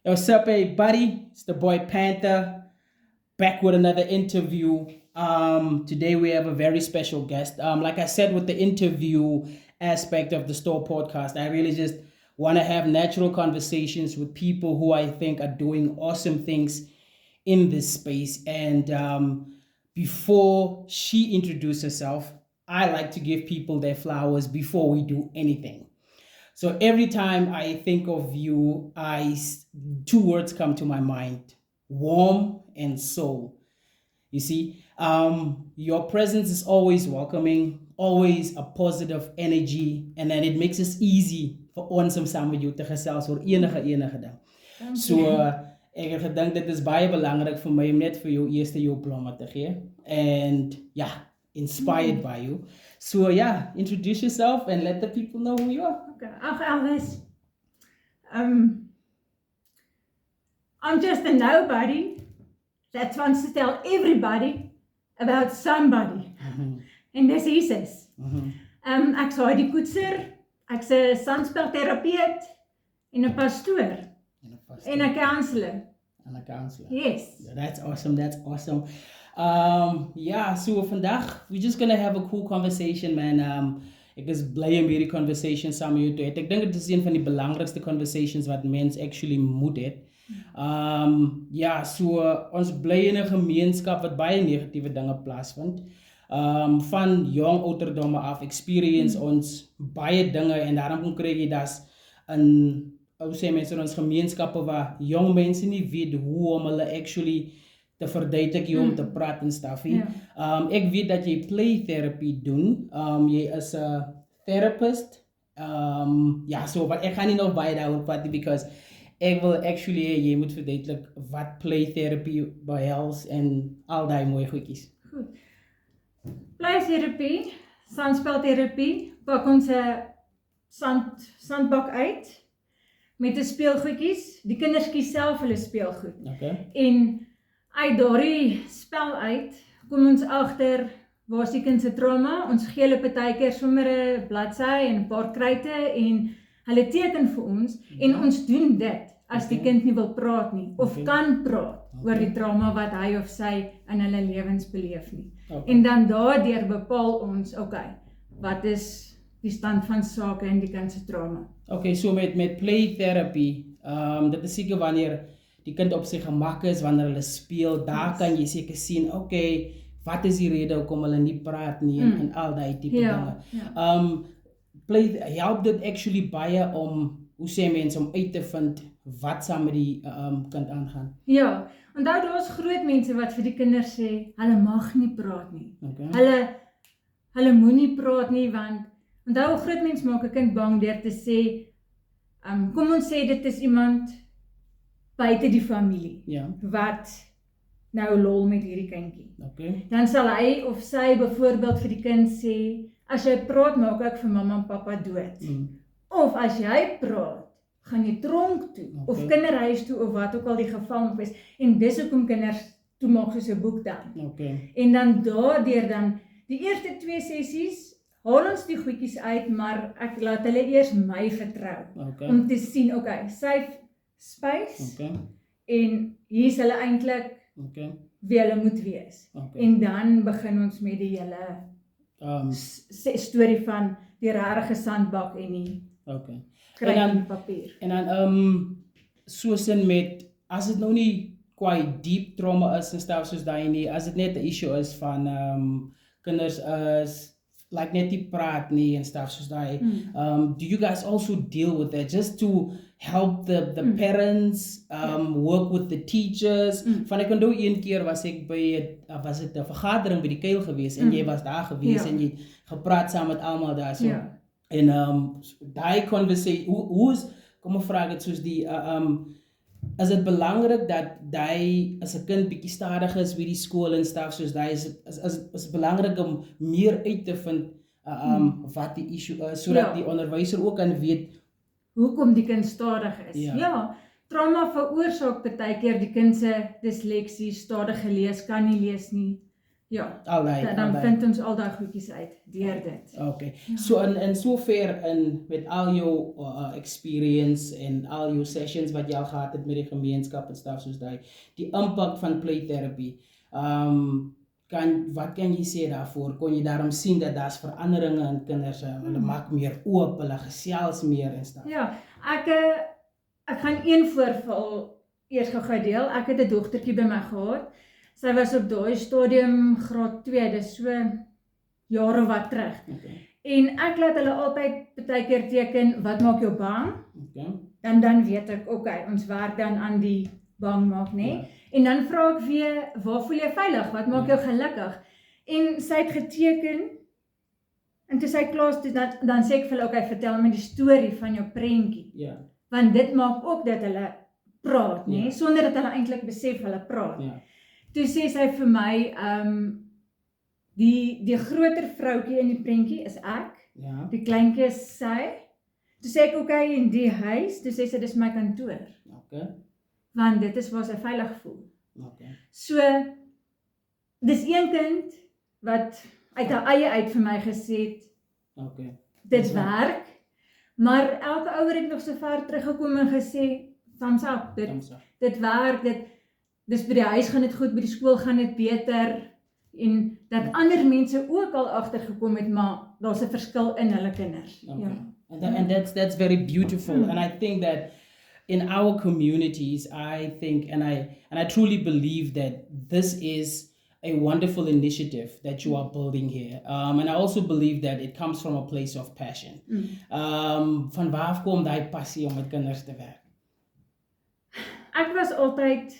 What's up, everybody? It's the boy Panther back with another interview. Today we have a very special guest. Like I said, with the interview aspect of the Store podcast, I really just want to have natural conversations with people who I think are doing awesome things in this space. And before she introduces herself, I like to give people their flowers before we do anything. So every time I think of you, two words come to my mind: warm and soul. You see, your presence is always welcoming, always a positive energy, and then it makes it easy for ons om saam met jou te gesels oor enige ding. So ek het gedink dit is baie belangrik vir my om net vir jou eerste jou blomme te gee. And yeah, inspired by you. So yeah, introduce yourself and let the people know who you are. Okay. Ag Elvis, I'm just a nobody that wants to tell everybody about somebody. En dis Jesus. Ek's Heidi Coetzer, ek's 'n sandspelterapeut en 'n pastoor en 'n counselor. And a counselor. Yes. Yeah, that's awesome. Yeah, so vandag we're just gonna have a cool conversation, man. Ek is bly om hierdie conversation saam met jou te hê. Ek dink dit is een van die belangrikste conversations wat mens actually moet hê. Ja, so ons bly in 'n gemeenskap wat baie negatiewe dinge plaasvind. Van jong ouderdomme af experience ons baie dinge en daarom kry jy das in ou sê mense in ons gemeenskappe waar jong mense nie weet hoe om hulle actually te verduidelik om te praat en stuffie. Ek weet dat jy play therapy doen. Jy is 'n therapist. Ja, so wat ek gaan nie nog baie daaroor praat nie because ek wil actually jy moet verduidelik wat play therapy behels en al daai mooi goedjies. Goed. Play therapy, sandspelterapie, pak ons 'n sandbak uit met 'n speelgoedjies. Die kinders kies self hulle speelgoed. Okay. En uit daardie spel uit kom ons agter waar is die kind se trauma. Ons gee hulle partykeer sommer 'n bladsy en 'n paar kruite en hulle teken vir ons en ons doen dit as die kind nie wil praat nie of kan praat oor die trauma wat hy of sy in hulle lewens beleef nie. En dan daardeur bepaal ons, wat is die stand van sake in die kind se trauma. Okay, so met play therapy, dit is seker wanneer die kind op sy gemak is, wanneer hulle speel, daar kan jy seker sien, wat is die rede hoekom hulle nie praat nie en al daai tipe dinge. Help dit actually baie om, hoe sê mense, om uit te vind wat saam met die kind aangaan. Ja, onthou daar's groot mense wat vir die kinders sê, hulle mag nie praat nie. Hulle moenie praat nie, want onthou 'n groot mens maak 'n kind bang deur te sê, kom ons sê dit is iemand buite die familie, wat nou lol met hierdie kindjie. Dan sal hy of sy byvoorbeeld vir die kind sê, as jy praat, maak ek vir mamma en pappa dood. Of as jy praat, gaan jy tronk toe, of kinderhuis toe, of wat ook al die geval mag wees. En dis hoekom kinders toemaak soos 'n boek dan. En dan daardeur dan, die eerste 2 sessies, haal ons die goedjies uit, maar ek laat hulle eers my vertrou. Om te sien, sy spys, en hier is hulle eintlik wie hulle moet wees. En dan begin ons met die hele storie van die regte sandbak en die kruit en papier. En dan soos in met, as dit nou nie quite deep trauma is en stuff soos daai nie, as dit net 'n issue is van kinders is like net die praat nie en stuff soos daai. Do you guys also deal with that just to help the parents work with the teachers? Van ek onthou een keer was ek by was dit 'n vergadering by die kuil gewees en jy was daar gewees en jy gepraat saam met almal daar so. En daai conversation, hoe is, kom ek vra dit soos die is dit belangrik dat jy as 'n kind bietjie stadig is by die skool en stuff soos daai is belangrik om meer uit te vind wat die issue is sodat die onderwyser ook kan weet hoekom die kind stadig is. Trauma veroorsaak partykeer die kind se disleksie, stadige lees, kan nie lees nie. ja, Alright, dan alright. vind ons al daai goedjies uit deur dit. Okay. So in sover met al jou experience en al jou sessions wat jy al gehad het met die gemeenskap en stuff soos daai, die impak van play therapy. Wat kan jy sê daarvoor? Kon jy daarom sien dat daar's veranderinge in kinders, hulle maak meer oop, hulle gesels meer en stuff? Ja, ek gaan een voorval eers gou deel. Ek het 'n dogtertjie by my gehad. Sy was op daai stadium graad 2, dis so jare wat terug. Okay. En ek laat hulle altyd baie keer teken, wat maak jou bang? Okay. Dan weet ek, okay, ons werk dan aan die bang maak, né? Ja. En dan vra ek weer, waar voel jy veilig? Wat maak jou gelukkig? En sy het geteken, en toe sy klaar is, dan sê ek vir hulle, okay, vertel my die storie van jou prentjie. Ja. Want dit maak ook dat hulle praat, né? Ja. Sonder dat hulle eintlik besef hulle praat. Ja. Toe sê sy vir my, die groter vroutjie in die prentjie is ek, Ja. die kleintjie is sy. Toe sê ek, okay, in die huis, toe sê sy, dis my kantoor. Okay. Want dit is waar sy veilig voel. Okay. So, dis een kind wat uit haar eie uit vir my gesê het, Okay. dit werk, maar elke ouer het nog so ver teruggekom en gesê, thumbs up, dit werk, dis by die huis gaan dit goed, by die skool gaan dit beter, en dat ander mense ook al agtergekom het, maar daar's 'n verskil in hulle kinders. Okay. Ja. And that's very beautiful. And I think that in our communities, I think, and I truly believe that this is a wonderful initiative that you are building here. And I also believe that it comes from a place of passion. Van waar kom daai passie om met kinders te werk? Ek was altyd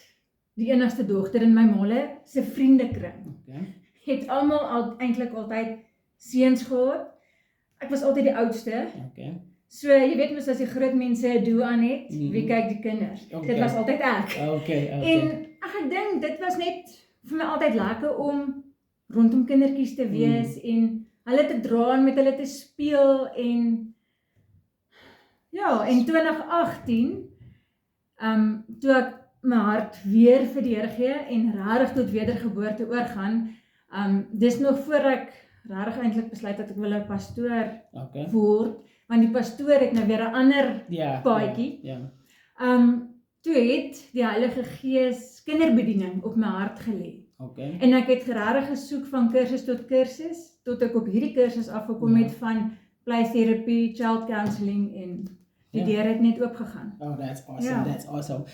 die enigste dogter in my maale se vriendekring. Okay. Het almal eintlik altyd seuns gehad. Ek was altyd die oudste. Okay. So jy weet mos as die groot mense 'n doel aan het, wie kyk die kinders? Okay. Dit was altyd ek. Okay. En ek dink dit was net vir my altyd lekker om rondom kindertjies te wees en hulle te dra en met hulle te speel en ja, in 2018 toe ek my hart weer vir die Here gee en regtig tot wedergeboorte oorgaan, dis nog voor ek regtig eintlik besluit dat ek wil 'n pastoor word, want die pastoor het nou weer 'n ander paadjie. Toe het die Heilige Gees kinderbediening op my hart gelê. En ek het regtig gesoek van kursus tot kursus, tot ek op hierdie kursus afgekom het van play therapy, child counseling en die deur het net oopgegaan. Oh, that's awesome. That's awesome.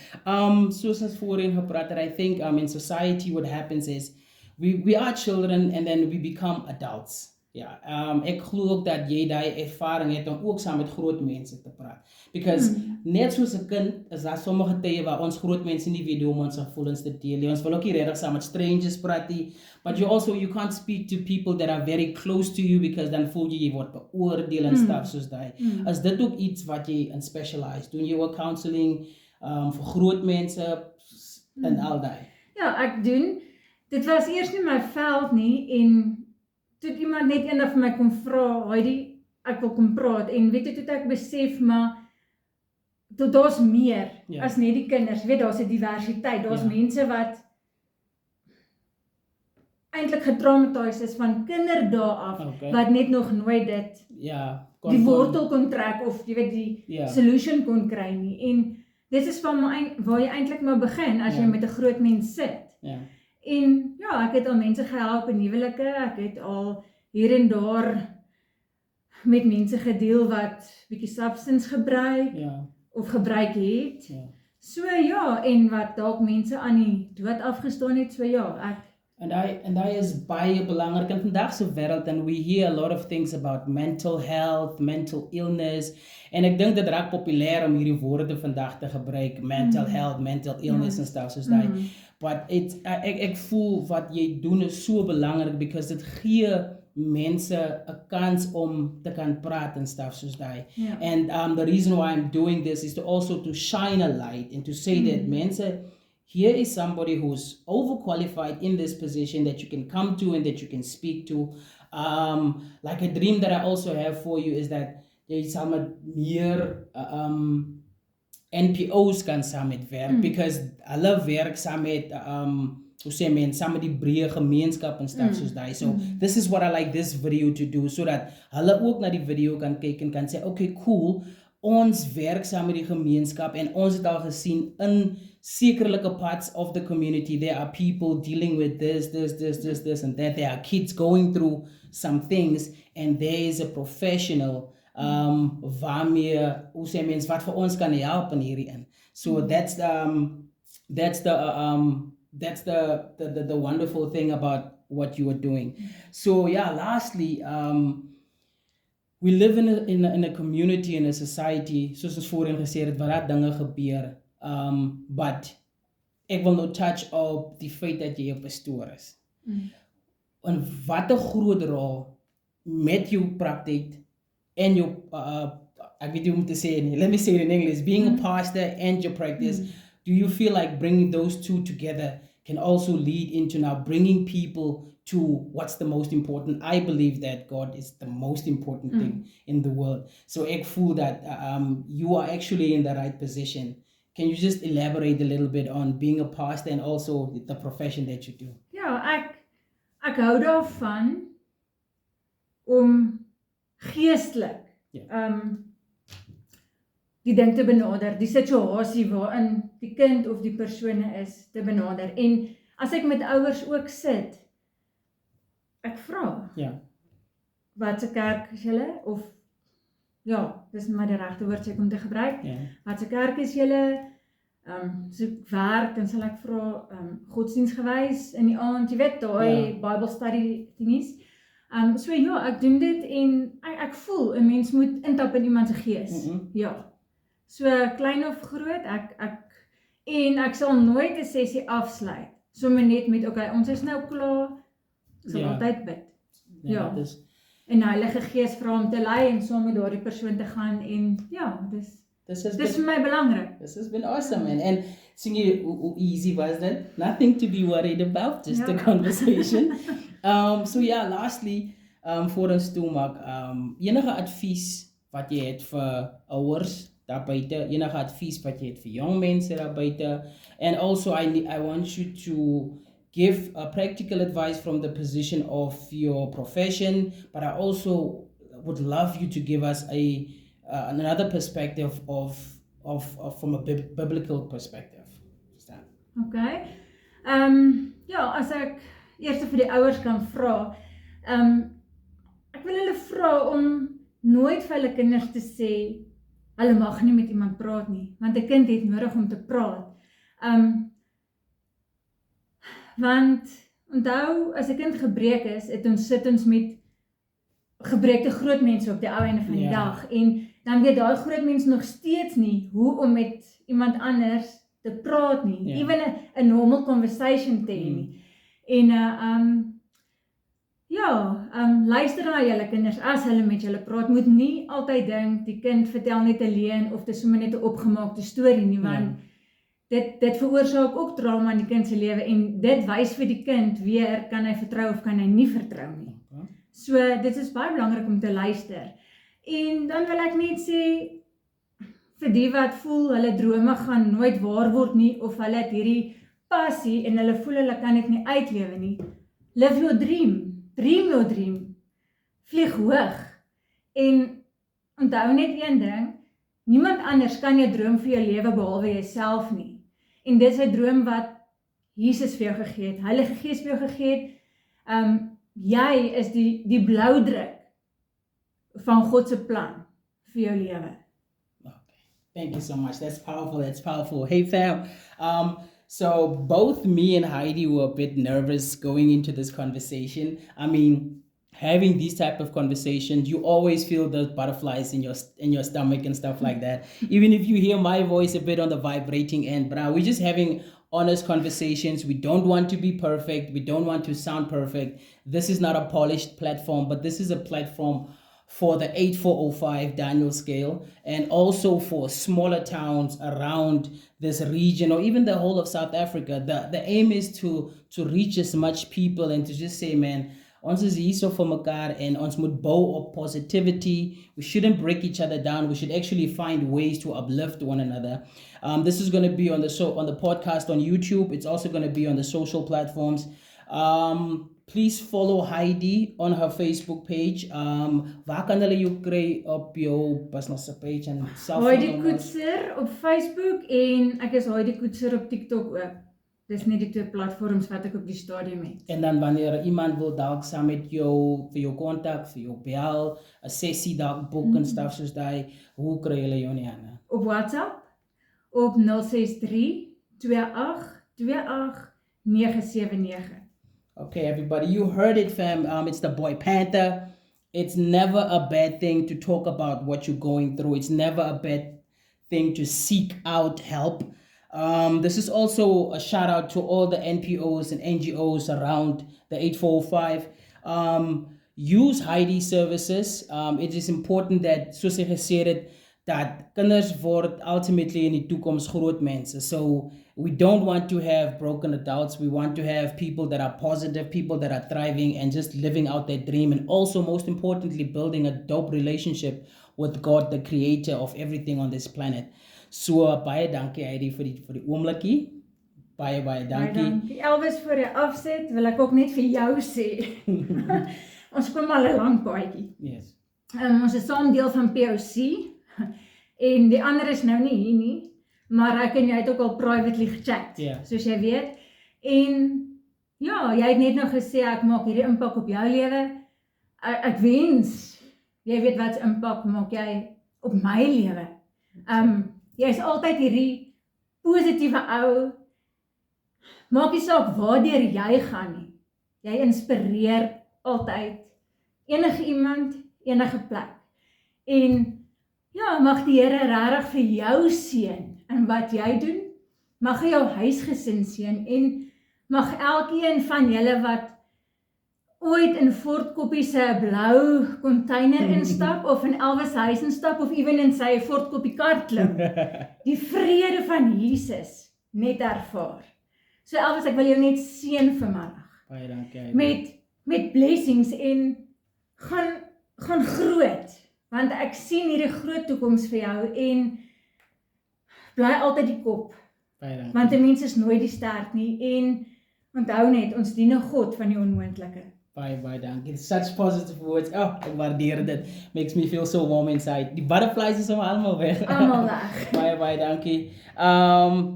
Soos ons voorheen gepraat het, I think in society what happens is we are children and then we become adults. Ek glo ook dat jy daai ervaring het om ook saam met groot mense te praat. Because net soos 'n kind is daar sommige tye waar ons groot mense nie weet hoe om ons gevoelens te deel. Ons wil ook nie regtig saam met strangers praat nie, but you can't speak to people that are very close to you because dan voel jy word beoordeel en stuff soos daai. Is dit ook iets wat jy in specialize? Doen jy ook counseling vir groot mense en al daai? Ja, ek doen. Dit was eers nie my veld nie en toe iemand net eendag vir my kom vra, Heidi, ek wil kom praat en weet jy, toe ek besef, maar daar's meer as net die kinders, weet daar's 'n diversiteit, daar's mense wat eintlik getraumatiseerd is van kinderdae af, wat net nog nooit dit die wortel kon trek of jy weet die solution kon kry nie. En dit is van waar jy eintlik maar begin as jy met 'n groot mens sit. En ja, ek het al mense gehelp in huwelike, ek het al hier en daar met mense gedeel wat bietjie substance gebruik of gebruik het. So ja, en wat dalk mense aan die dood afgestaan het, so ja, ek En daai is baie belangrik in vandag se wêreld, and we hear a lot of things about mental health, mental illness, en ek dink dit raak populêr om hierdie woorde vandag te gebruik, mental health, mental illness en stuff soos daai. But ek voel wat jy doen is so belangrik because dit gee mense 'n kans om te kan praat en stuff soos daai. And the reason why I'm doing this is to also to shine a light and to say that mense, here is somebody who's overqualified in this position that you can come to and that you can speak to. Like a dream that I also have for you is that jy sal met meer NPO's kan saam met werk because hulle werk saam met man, somebody breë gemeenskap and stuff soos daai. So this is what I like this video to do, so that hulle ook na die video kan kyk en kan sê, okay, cool, ons werk saam met die gemeenskap en ons het al gesien in sekerlike parts of the community there are people dealing with this and that. There are kids going through some things and there is a professional waarmee hoe sê mens wat vir ons kan help in hierdie in. So that's the wonderful thing about what you are doing. So yeah, lastly, we live in a community, in a society, soos ons voorheen gesê het, waar daar dinge gebeur. But ek wil nou touch op die feit dat jy 'n pastoor is. En wat 'n groot rol met jou praktyk en jou ek weet nie hoe om te sê nie. Let me say it in English. Being a pastor and your practice, do you feel like bringing those two together can also lead into now bringing people to what's the most important? I believe that God is the most important thing in the world. So ek voel that you are actually in the right position. Can you just elaborate a little bit on being a pastor and also the profession that you do? Ja, ek hou daarvan om geestelik die ding te benader, die situasie waarin die kind of die persone is te benader. En as ek met ouers ook sit, ek vra, wat se kerk is julle? Of, ja, dis maar die regte woord ek om te gebruik. Wat se kerk is julle? So ek werk, dan sal ek vra, godsdienstgewys in die aand, jy weet, daai Bible study dingies. So ja, ek doen dit en ek voel 'n mens moet intap in iemand se gees. Ja. So klein of groot, ek sal nooit 'n sessie afsluit sommer net met okay, ons is nou klaar. Ek sal altyd bid. Ja. En die Heilige Gees vra om te lei en saam met daardie persoon te gaan en ja, dis vir my belangrik. This has been awesome, man. And singing, how easy was that? Nothing to be worried about, just a conversation. So yeah, lastly, voor ons toe maak, enige advies wat jy het vir ouers daar buite, enige advies wat jy het vir jong mense daar buite, and also I want you to give a practical advice from the position of your profession, but I also would love you to give us another perspective of from a biblical perspective. Okay. Ja, as ek eers vir die ouers kan vra, ek wil hulle vra om nooit vir hulle kinders te sê hulle mag nie met iemand praat nie, want 'n kind het nodig om te praat. Want onthou, as 'n kind gebreek is, sit ons met gebreekte groot mense op die ou einde van die dag, en dan weet daai groot mens nog steeds nie hoe om met iemand anders te praat nie, even 'n normal conversation te hê nie. En luister na julle kinders as hulle met julle praat, moet nie altyd dink die kind vertel net 'n leuen of dis sommer net 'n opgemaakte storie nie, want dit veroorsaak ook trauma in die kind se lewe en dit wys vir die kind weer kan hy vertrou of kan hy nie vertrou nie. So dit is baie belangrik om te luister. En dan wil ek net sê vir die wat voel hulle drome gaan nooit waar word nie of hulle het hierdie passie en hulle voel hulle kan dit nie uitlewe nie. Live your dream. Dream your dream. Vlieg hoog. En onthou net een ding, niemand anders kan jou droom vir jou lewe behalwe jouself nie. En dis 'n droom wat Jesus vir jou gegee het, Heilige Gees vir jou gegee het. Jy is die bloudruk van God se plan vir jou lewe. Okay. Thank you so much. That's powerful. That's powerful. Hey fam. So both me and Heidi were a bit nervous going into this conversation. I mean, having these type of conversations, you always feel those butterflies in your stomach and stuff like that. Even if you hear my voice a bit on the vibrating end, but we're just having honest conversations. We don't want to be perfect. We don't want to sound perfect. This is not a polished platform, but this is a platform for the 8405 Daniel scale and also for smaller towns around this region or even the whole of South Africa. The aim is to reach as much people and to just say, man, Ons is hier so vir mekaar en ons moet bou op positivity. We shouldn't break each other down. We should actually find ways to uplift one another. This is going to be on the podcast on YouTube. It's also going to be on the social platforms. Please follow Heidi on her Facebook page. Waar kan hulle jou kry op jou business page en Heidi Coetzer op Facebook en ek is Heidi Coetzer op TikTok ook. Dis net die twee platforms wat ek op die stadium het. En dan wanneer iemand wil dalk saam met jou vir jou kontak, vir jou bel, 'n sessie dalk boek en stuff soos daai, hoe kry hulle jou nie aan? Op WhatsApp op 063 28 28 979. Okay, everybody, you heard it, fam. It's the boy Panther. It's never a bad thing to talk about what you're going through. It's never a bad thing to seek out help. This is also a shout out to all the NPOs and NGOs around the 8405. Use Heidi's services. It is important that, soos hy gesê het, dat kinders word ultimately in die toekoms groot mense. So we don't want to have broken adults. We want to have people that are positive, people that are thriving and just living out their dream, and also most importantly building a dope relationship with God, the creator of everything on this planet. So baie dankie Heidi vir die oomblikie. Baie dankie. Baie dankie. Elvis, voor jy afset, wil ek ook net vir jou sê. Ons kom al 'n lang paadjie. Yes. Ons is saam deel van POC. En die ander is nou nie hier nie, maar ek en jy het ook al privately gechat, soos jy weet. En ja, jy het net nou gesê ek maak hierdie impak op jou lewe. Ek wens, jy weet wat impak maak jy op my lewe. Jy is altyd hierdie positiewe ou. Maak nie saak waardeur jy gaan nie. Jy inspireer altyd enige iemand, enige plek. En ja, mag die Here regtig vir jou seën in wat jy doen. Mag hy jou huisgesin seën en mag elkeen van julle wat ooit in Fort Koppie se blou container instap of in Elvis huis instap of ewen in sy Fort Koppie kar klim, die vrede van Jesus net ervaar. So Elvis, ek wil jou net seën vanmiddag. Baie dankie. Met blessings en gaan groot. Want ek sien hierdie groot toekoms vir jou en bly altyd die kop. Want 'n mens is nooit die sterk nie en onthou net, ons dien 'n God van die onmoontlike. Baie dankie. It's such positive words. Oh, ek waardeer dit. Makes me feel so warm inside. Die butterflies is allemaal weg. Allemaal weg. Baie dankie.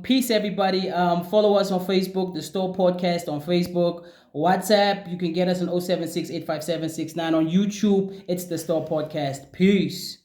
Peace everybody. Follow us on Facebook, the Store Podcast on Facebook. WhatsApp, you can get us on 076-857-69. On YouTube, it's the Store Podcast. Peace.